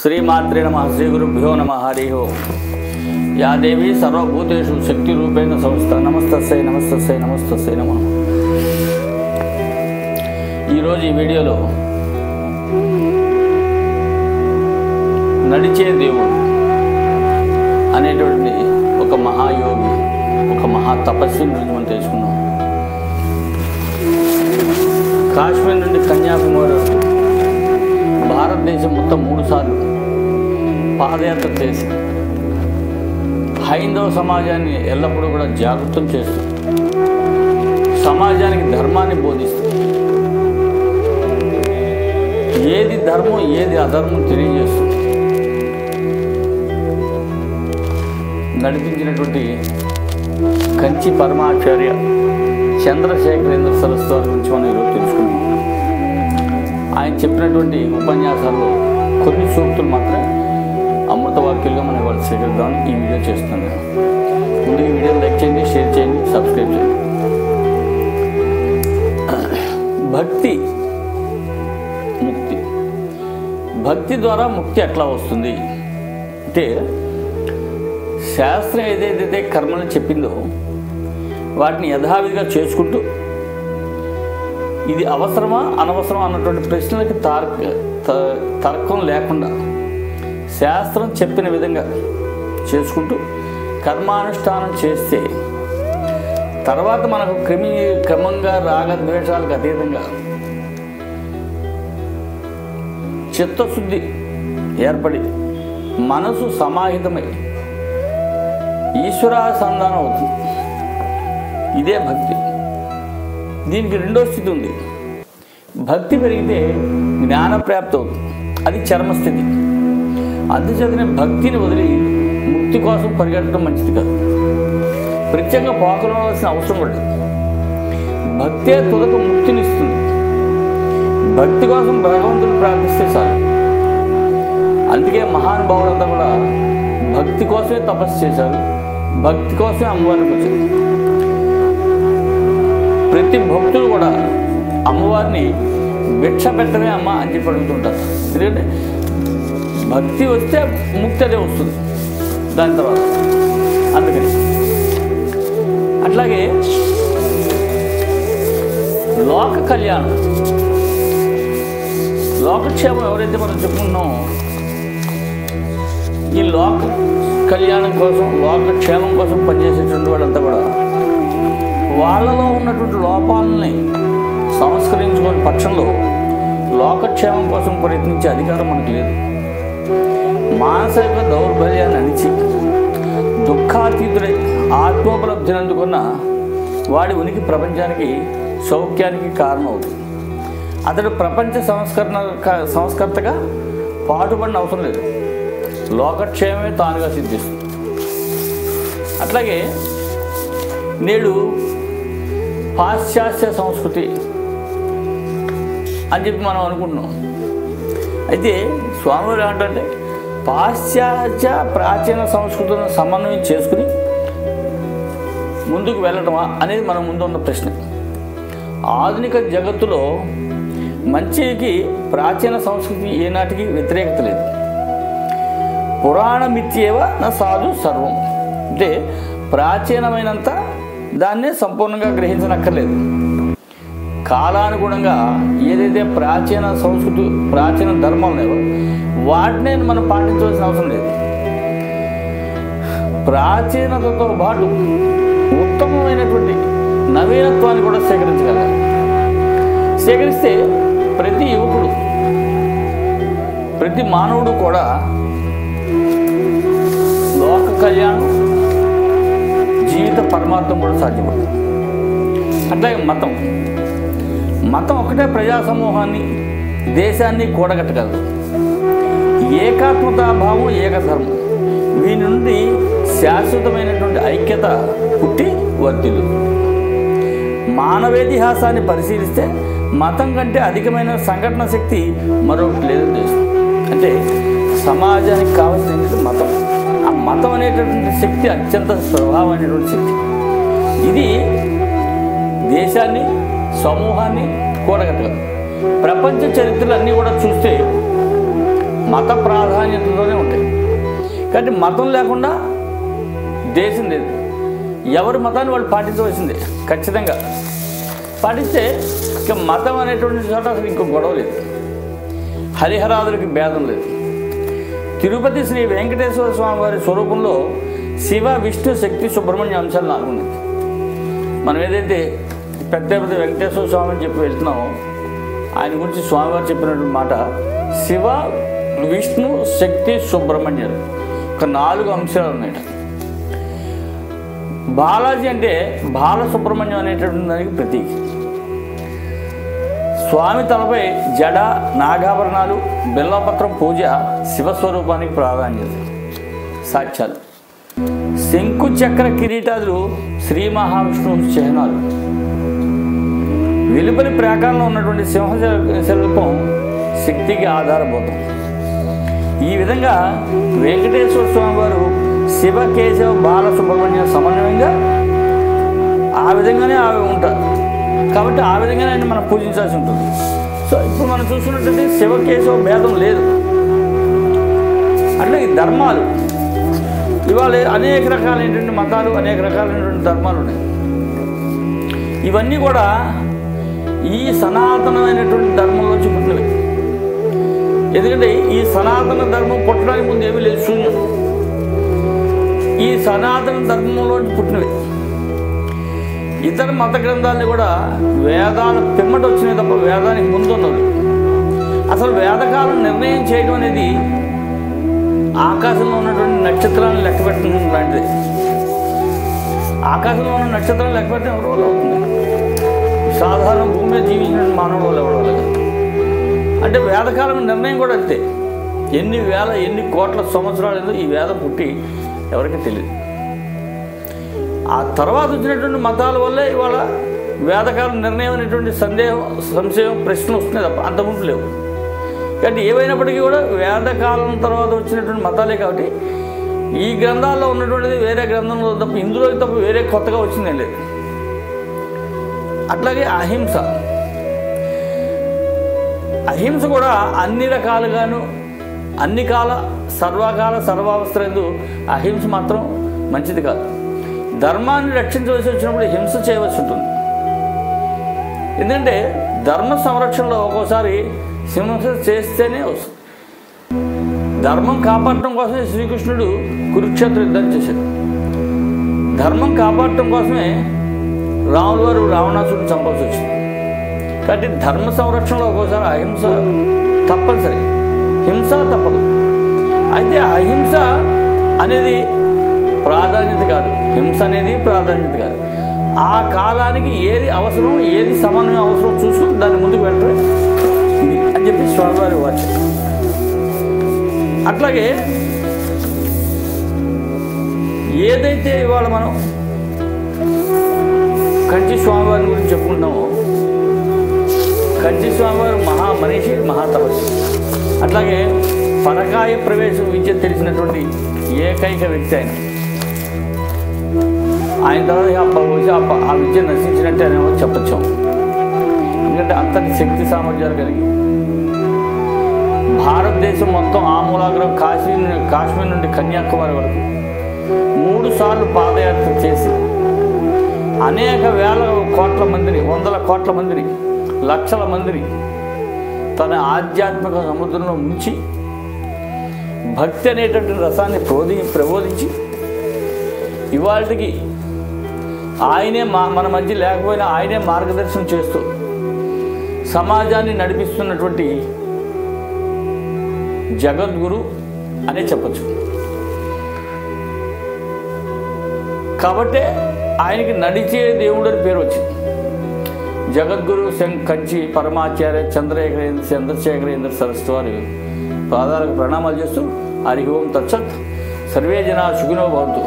श्रीमात्रे नमः श्रीगुरुभ्यो नमः हरि ओम। या देवी सर्वभूतेषु शक्ति रूपेण संस्था नमस्तस्यै नमस्तस्यै नमस्तस्यै नमः। ఈరోజు ఈ వీడియోలో నడిచే దేవుడు అనేటువంటి ఒక మహాయోగి, ఒక మహా తపస్విని గురించి మనం తెలుసుకున్నాం. కాశ్మీర్ నుండి కన్యాకుమారి వరకు భారతదేశం మొత్తం 3 సార్లు పాదయాత్ర చేసి హైందవ సమాజాన్ని ఎల్లప్పుడూ కూడా జాగృతం చేస్తూ సమాజానికి ధర్మాన్ని బోధిస్తూ ఏది ధర్మం ఏది అధర్మం తెలియజేస్తూ నడిపించినటువంటి కంచి పరమాచార్య చంద్రశేఖరేంద్ర సరస్వతి వారి గురించి మనం ఈరోజు తెలుసుకున్నాం. ఆయన చెప్పినటువంటి ఉపన్యాసాల్లో కొన్ని సూక్తులు మాత్రమే అమృత వాక్యాలుగా మనం ఇవాళ స్వీకరిద్దామని ఈ వీడియో చేస్తున్నాను. ముందు ఈ వీడియో లైక్ చేయండి, షేర్ చేయండి, సబ్స్క్రైబ్ చేయండి. భక్తి ముక్తి. భక్తి ద్వారా ముక్తి ఎట్లా వస్తుంది అంటే, శాస్త్రం ఏదైతే కర్మలు చెప్పిందో వాటిని యథావిధిగా చేసుకుంటూ ఇది అవసరమా అనవసరమా అన్నటువంటి ప్రశ్నలకి తర్కం లేకుండా శాస్త్రం చెప్పిన విధంగా చేసుకుంటూ కర్మానుష్ఠానం చేస్తే తర్వాత మనకు క్రమంగా రాగద్వేషాలకు అతీతంగా చిత్తశుద్ధి ఏర్పడి మనసు సమాహితమై ఈశ్వరాసంధానం అవుతుంది. ఇదే భక్తి. దీనికి రెండో స్థితి ఉంది. భక్తి పెరిగితే జ్ఞానప్రాప్తి అవుతుంది. అది చర్మస్థితి. అందుచేతనే భక్తిని వదిలి ముక్తి కోసం పరిగెట్టడం మంచిది కాదు. ప్రత్యేకంగా పోకలవలసిన అవసరం కూడా. భక్తే తుదకు ముక్తినిస్తుంది. భక్తి కోసం భగవంతుని ప్రార్థిస్తే చాలు. అందుకే మహానుభావులంతా కూడా భక్తి కోసమే తపస్సు చేశారు, భక్తి కోసమే అమ్మవారికి వచ్చారు. ప్రతి భక్తులు కూడా అమ్మవారిని భిక్ష పెట్టమే అమ్మ అని చెప్పి అడుగుతుంటారు. ఎందుకంటే భక్తి వస్తే ముక్తి అదే వస్తుంది దాని తర్వాత. అందుకని అట్లాగే లోక కళ్యాణం, లోకక్షేమం ఎవరైతే మనం చెప్పుకుంటున్నామో ఈ లోక కళ్యాణం కోసం, లోకక్షేమం కోసం పనిచేసేటువంటి వాళ్ళంతా కూడా వాళ్ళలో ఉన్నటువంటి లోపాలని సంస్కరించుకునే పక్షంలో లోకక్షేమం కోసం ప్రయత్నించే అధికారం మనకు లేదు. మానసిక దౌర్బల్యాన్ని అణిచి దుఃఖాతీతుడై ఆత్మోపలబ్ధిని అందుకున్న వాడి ఉనికి ప్రపంచానికి సౌఖ్యానికి కారణం అవుతుంది. అతడు ప్రపంచ సంస్కర్తగా పాటుపడిన అవసరం లేదు. లోకక్షేమమే తానుగా సిద్ధిస్తుంది. అట్లాగే నేడు పాశ్చాత్య సంస్కృతి అని చెప్పి మనం అనుకుంటున్నాం. అయితే స్వామివారు ఏమంటే పాశ్చాత్య ప్రాచీన సంస్కృతులను సమన్వయం చేసుకుని ముందుకు వెళ్ళటమా అనేది మన ముందు ఉన్న ప్రశ్న. ఆధునిక జగత్తులో మంచికి ప్రాచీన సంస్కృతి ఏనాటికి వ్యతిరేకత లేదు. పురాణమిత్యేవ నా సాధు సర్వం. అంటే ప్రాచీనమైనంత దాన్నే సంపూర్ణంగా గ్రహించనక్కర్లేదు. కాలానుగుణంగా ఏదైతే ప్రాచీన సంస్కృతి, ప్రాచీన ధర్మాలు ఉన్నాయో వాటినే మనం పాటించవలసిన అవసరం లేదు. ప్రాచీనతతో పాటు ఉత్తమమైనటువంటి నవీనత్వాన్ని కూడా సేకరించగలగాలి. సేకరిస్తే ప్రతి యువకుడు, ప్రతి మానవుడు కూడా లోక కళ్యాణం, జీవిత పరమార్థం కూడా సాధ్యపడుతుంది. అట్లాగే మతం ఒకటే ప్రజా సమూహాన్ని, దేశాన్ని కూడగట్టగలదు. ఏకాత్మతాభావం, ఏకధర్మం, వీరి నుండి శాశ్వతమైనటువంటి ఐక్యత పుట్టి వర్ధిల్లు. మానవేతిహాసాన్ని పరిశీలిస్తే మతం కంటే అధికమైన సంఘటన శక్తి మరొకటి లేదని తెలుస్తుంది. అంటే సమాజానికి కావాల్సినటువంటి మతం, ఆ మతం అనేటటువంటి శక్తి అత్యంత స్వభావమైనటువంటి శక్తి. ఇది దేశాన్ని, సమూహాన్ని కూడగట్టగలదు. ప్రపంచ చరిత్రలు అన్నీ కూడా చూస్తే మత ప్రాధాన్యతతోనే ఉంటాయి. కాబట్టి మతం లేకుండా దేశం లేదు. ఎవరి మతాన్ని వాళ్ళు పాటించవలసిందే, ఖచ్చితంగా పాటిస్తే ఇక మతం అనేటువంటి చోట అసలు ఇంకో గొడవ లేదు, హరిహరాదులకి భేదం లేదు. తిరుపతి శ్రీ వెంకటేశ్వర స్వామి వారి స్వరూపంలో శివ, విష్ణు, శక్తి, సుబ్రహ్మణ్య అంశాలు 4 ఉన్నాయి. మనం ఏదైతే పెద్ద వెంకటేశ్వర స్వామి అని చెప్పి వెళ్తున్నామో ఆయన గురించి స్వామివారు చెప్పినటువంటి మాట శివ, విష్ణు, శక్తి, సుబ్రహ్మణ్యులు, ఒక 4 అంశాలు ఉన్నాయి. బాలాజీ అంటే బాలసుబ్రహ్మణ్యం అనేటువంటి దానికి ప్రతీక. స్వామి తలపై జడ, నాగాభరణాలు, బిల్వపత్రం పూజ శివస్వరూపానికి ప్రాధాన్యత, సాక్ష్యాలు. శంకు చక్ర కిరీటాదులు శ్రీ మహావిష్ణువు చిహ్నాలు. వెలుపలి ప్రాకారంలో ఉన్నటువంటి సింహ శిల్పం శక్తికి ఆధారభూతం. ఈ విధంగా వెంకటేశ్వర స్వామి వారు శివ, కేశవ, బాలసుబ్రహ్మణ్య సమన్వయంగా ఆ విధంగానే అవి ఉంటారు. కాబట్టి ఆ విధంగానే ఆయన మనం పూజించాల్సి ఉంటుంది. సో ఇప్పుడు మనం చూసుకున్నట్లయితే శివ, కేశవ భేదం లేదు. అట్లా ఈ ధర్మాలు ఇవాళ అనేక రకాలైనటువంటి మతాలు, అనేక రకాలైనటువంటి ధర్మాలు ఉన్నాయి. ఇవన్నీ కూడా ఈ సనాతనమైనటువంటి ధర్మంలోంచి పుట్టినవి. ఎందుకంటే ఈ సనాతన ధర్మం పుట్టడానికి ముందు ఏమీ లేదు, శూన్యం. ఈ సనాతన ధర్మంలోంచి పుట్టినవి. ఇతర మత గ్రంథాలని కూడా వేదాల పిమ్మట వచ్చినాయి తప్ప వేదానికి ముందు ఉన్నవి. అసలు వేదకాలం నిర్ణయం చేయడం అనేది ఆకాశంలో ఉన్నటువంటి నక్షత్రాలను లెక్క పెట్టడం లాంటిది. ఆకాశంలో ఉన్న నక్షత్రాలను లెక్క పెట్టడం ఎవరి వల్ల అవుతుంది? సాధారణ భూమి మీద జీవించిన మానవుల వల్ల ఎవరి వల్ల? అంటే వేదకాలం నిర్ణయం కూడా అంతే. ఎన్ని కోట్ల సంవత్సరాలు ఈ వేదం పుట్టి ఎవరికి తెలియదు. ఆ తర్వాత వచ్చినటువంటి మతాల వల్లే ఇవాళ వేదకాలం నిర్ణయం అనేటువంటి సంశయం, ప్రశ్నలు వస్తున్నాయి తప్ప అంతకుముందు లేవు. కాబట్టి ఏవైనప్పటికీ కూడా వేదకాలం తర్వాత వచ్చినటువంటి మతాలే. కాబట్టి ఈ గ్రంథాల్లో ఉన్నటువంటిది వేరే గ్రంథంలో తప్ప, ఇందులో తప్ప వేరే కొత్తగా వచ్చిందేం లేదు. అట్లాగే అహింస కూడా అన్ని రకాలుగాను, అన్ని కాల, సర్వకాల, సర్వావస్థలందు అహింస మాత్రం మంచిది కాదు. ధర్మాన్ని రక్షించవలసి వచ్చినప్పుడు హింస చేయవలసి ఉంటుంది. ఎందుకంటే ధర్మ సంరక్షణలో ఒక్కోసారి హింస చేస్తేనే వస్తుంది. ధర్మం కాపాడటం కోసమే శ్రీకృష్ణుడు కురుక్షేత్ర యుద్ధం చేశాడు. ధర్మం కాపాడటం కోసమే రాముల వారు రావణాసురుని చంపాల్సి వచ్చింది. కాబట్టి ధర్మ సంరక్షణలో ఒక్కోసారి అహింస తప్పనిసరి, హింస తప్పదు. అయితే అహింస అనేది ప్రాధాన్యత కాదు, హింస అనేది ప్రాధాన్యత కాదు. ఆ కాలానికి ఏది అవసరం, ఏది సమన్వయం అవసరం చూసుకుని దాన్ని ముందుకు వెళ్ళడం అని చెప్పి స్వామివారి వాక్యం. అట్లాగే ఏదైతే ఇవాళ మనం కంచి స్వామివారి గురించి చెప్పుకుంటున్నామో, కంచి స్వామివారు మహామనిషి, మహాతపస్సు. అట్లాగే పరకాయ ప్రవేశం విద్య తెలిసినటువంటి ఏకైక వ్యక్తి ఆయన తర్వాత ఆ విద్య నశించినట్టే అనేమో చెప్పచ్చు. ఎందుకంటే అంతటి శక్తి సామర్థ్యాలు కలిగి భారతదేశం మొత్తం ఆమూలాగ్రం కాశ్మీర్ నుండి కన్యాకుమారి వరకు 3 సార్లు పాదయాత్ర చేసి అనేక వేల కోట్ల మందిని, వందల కోట్ల మందిని, లక్షల మందిని తన ఆధ్యాత్మిక సముద్రంలో ముంచి భక్తి అనేటువంటి రసాన్ని ప్రబోధించి ఇవాళకి ఆయనే మన మధ్య లేకపోయినా ఆయనే మార్గదర్శనం చేస్తూ సమాజాన్ని నడిపిస్తున్నటువంటి జగద్గురు అనే చెప్పచ్చు. కాబట్టే ఆయనకి నడిచే దేవుడు అని పేరు వచ్చింది. జగద్గురు కంచి పరమాచార్య చంద్రశేఖరేంద్ర సరస్వతి వారి పాదాలకు ప్రణామాలు చేస్తూ హరి ఓం తత్సత్. సర్వే జనా సుఖినో భవంతు.